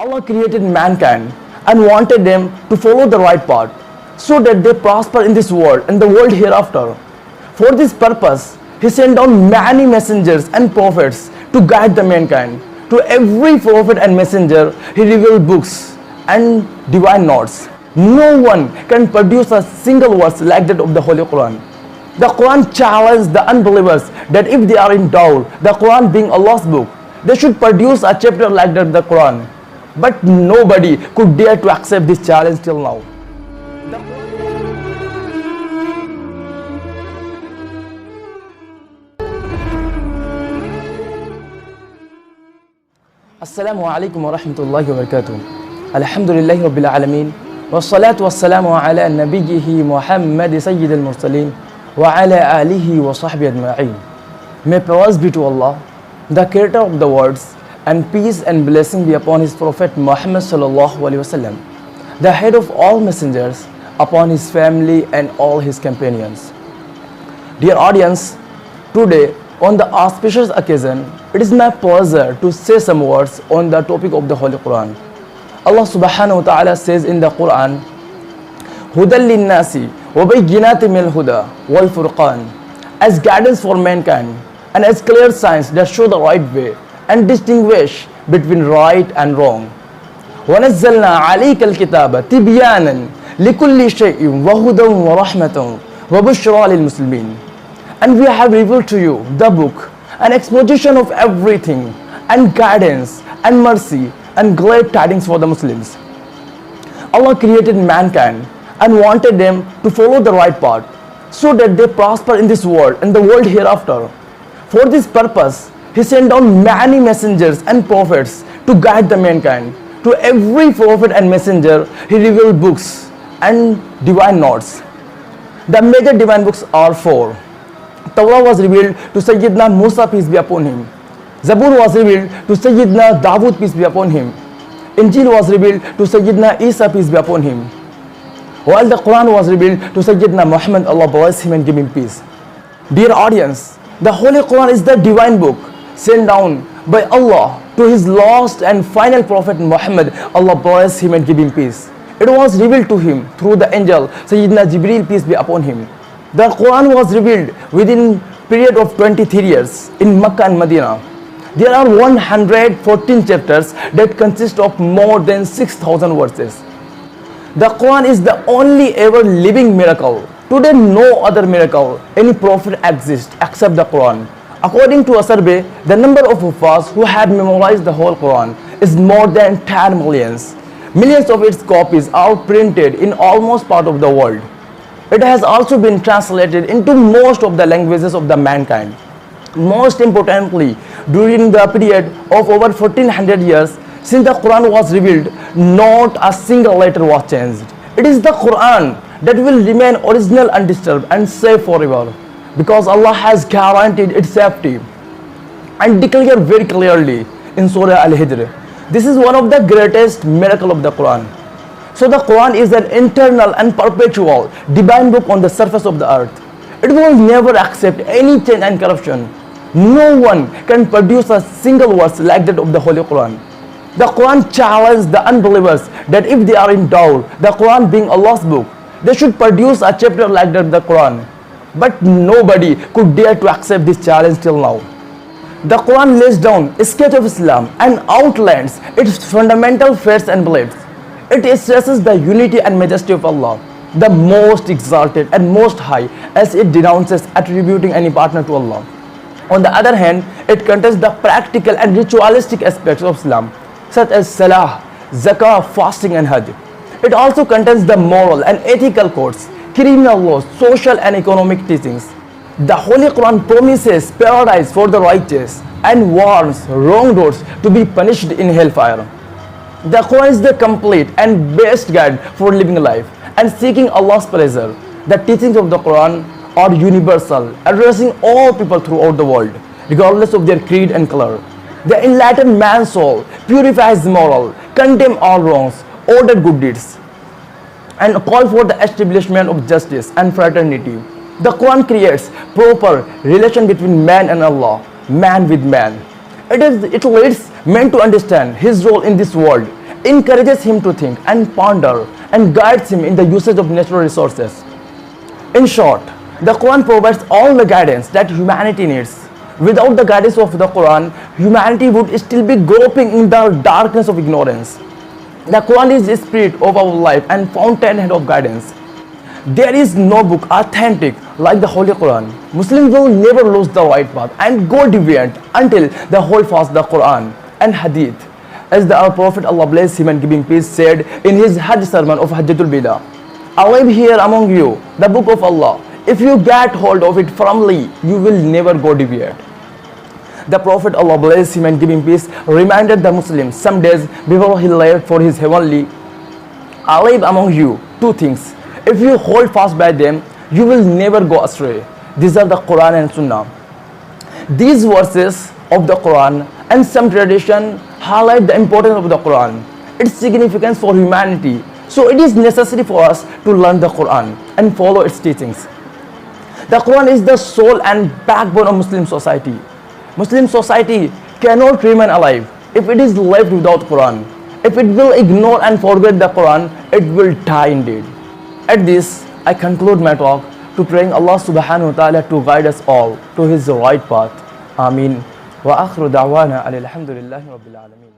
Allah created mankind and wanted them to follow the right path so that they prosper in this world and the world hereafter. For this purpose, He sent down many messengers and prophets to guide the mankind. To every prophet and messenger, He revealed books and divine notes. No one can produce a single verse like that of the Holy Quran. The Quran challenged the unbelievers that if they are in doubt, the Quran being Allah's book, they should produce a chapter like that of the Quran. But nobody could dare to accept this challenge till now. Assalamu alaikum wa rahmatullahi wa barakatuh. Alhamdulillahi rabbil alameen. Wassalatu wassalamu ala nabiyyihi Muhammad Sayyid al-Mursaleen wa ala alihi wa sahbihi ajma'in. May praise be to Allah, the creator of the worlds, and peace and blessing be upon His Prophet Muhammad sallallahu alaihi wasallam, the head of all messengers, upon his family and all his companions. Dear audience, today on the auspicious occasion, it is my pleasure to say some words on the topic of the Holy Quran. Allah subhanahu wa ta'ala says in the Quran, Hudal linnasi wa bayyinatin minal huda wal furqan, as guidance for mankind and as clear signs that show the right way and distinguish between right and wrong. وَنَزَّلْنَا عَلَيْكَ الْكِتَابَ تِبْيَانًا لِكُلِّ شَيْءٍ وَهُدًى وَرَحْمَةً وَبُشْرَى لِلْمُسْلِمِينَ. And we have revealed to you the book, an exposition of everything, and guidance and mercy and glad tidings for the Muslims. Allah created mankind and wanted them to follow the right path so that they prosper in this world and the world hereafter. For this purpose, He sent down many messengers and prophets to guide the mankind. To every prophet and messenger, He revealed books and divine notes. The major divine books are four. Torah was revealed to Sayyidina Musa, peace be upon him. Zabur was revealed to Sayyidina Dawood, peace be upon him. Injil was revealed to Sayyidina Isa, peace be upon him. While the Quran was revealed to Sayyidina Muhammad, Allah bless him and give him peace. Dear audience, the Holy Quran is the divine book sent down by Allah to His last and final prophet Muhammad, Allah bless him and give him peace. It was revealed to him through the angel Sayyidina Jibreel, peace be upon him. The Quran was revealed within period of 23 years in Makkah and Medina. There are 114 chapters that consist of more than 6,000 verses. The Quran is the only ever living miracle. Today no other miracle, any prophet exists except the Quran. According to a survey, the number of Hufaz who had memorized the whole Quran is more than 10 millions. Millions of its copies are printed in almost part of the world. It has also been translated into most of the languages of the mankind. Most importantly, during the period of over 1400 years since the Quran was revealed, not a single letter was changed. It is the Quran that will remain original, undisturbed and safe forever, because Allah has guaranteed its safety and declared very clearly in Surah Al-Hijr. This is one of the greatest miracles of the Quran. So the Quran is an eternal and perpetual divine book on the surface of the earth. It will never accept any change and corruption. No one can produce a single verse like that of the Holy Quran. The Quran challenged the unbelievers that if they are in doubt, the Quran being Allah's book, they should produce a chapter like that of the Quran. But nobody could dare to accept this challenge till now. The Quran lays down a sketch of Islam and outlines its fundamental faiths and beliefs. It stresses the unity and majesty of Allah, the most exalted and most high, as it denounces attributing any partner to Allah. On the other hand, it contains the practical and ritualistic aspects of Islam, such as Salah, Zakah, fasting and Hajj. It also contains the moral and ethical codes, criminal laws, social and economic teachings. The Holy Quran promises paradise for the righteous and warns wrongdoers to be punished in hellfire. The Quran is the complete and best guide for living life and seeking Allah's pleasure. The teachings of the Quran are universal, addressing all people throughout the world, regardless of their creed and color. They enlighten man's soul, purify his moral, condemn all wrongs, order good deeds, and call for the establishment of justice and fraternity. The Quran creates proper relation between man and Allah, man with man. It leads men to understand his role in this world encourages him to think and ponder, and guides him in the usage of natural resources. In short, the Quran provides all the guidance that humanity needs. Without the guidance of the Quran, humanity would still be groping in the darkness of ignorance. The Quran is the spirit of our life and fountainhead of guidance. There is no book authentic like the Holy Quran. Muslims will never lose the right path and go deviant until they hold fast the Quran and Hadith. As our Prophet, Allah bless him and give him peace, said in his Hajj sermon of Hajjatul Bida, I live here among you, the book of Allah. If you get hold of it firmly, you will never go deviant. The Prophet, Allah bless him and give him peace, reminded the Muslims some days before he left for his heavenly, I live among you two things. If you hold fast by them, you will never go astray. These are the Quran and Sunnah. These verses of the Quran and some tradition highlight the importance of the Quran, its significance for humanity. So it is necessary for us to learn the Quran and follow its teachings. The Quran is the soul and backbone of Muslim society. Muslim society cannot remain alive if it is left without Quran. If it will ignore and forget the Quran, it will die indeed. At this, I conclude my talk to praying Allah subhanahu wa ta'ala to guide us all to his right path. Ameen. Wa akhiru da'wana alhamdulillahi rabbil alameen.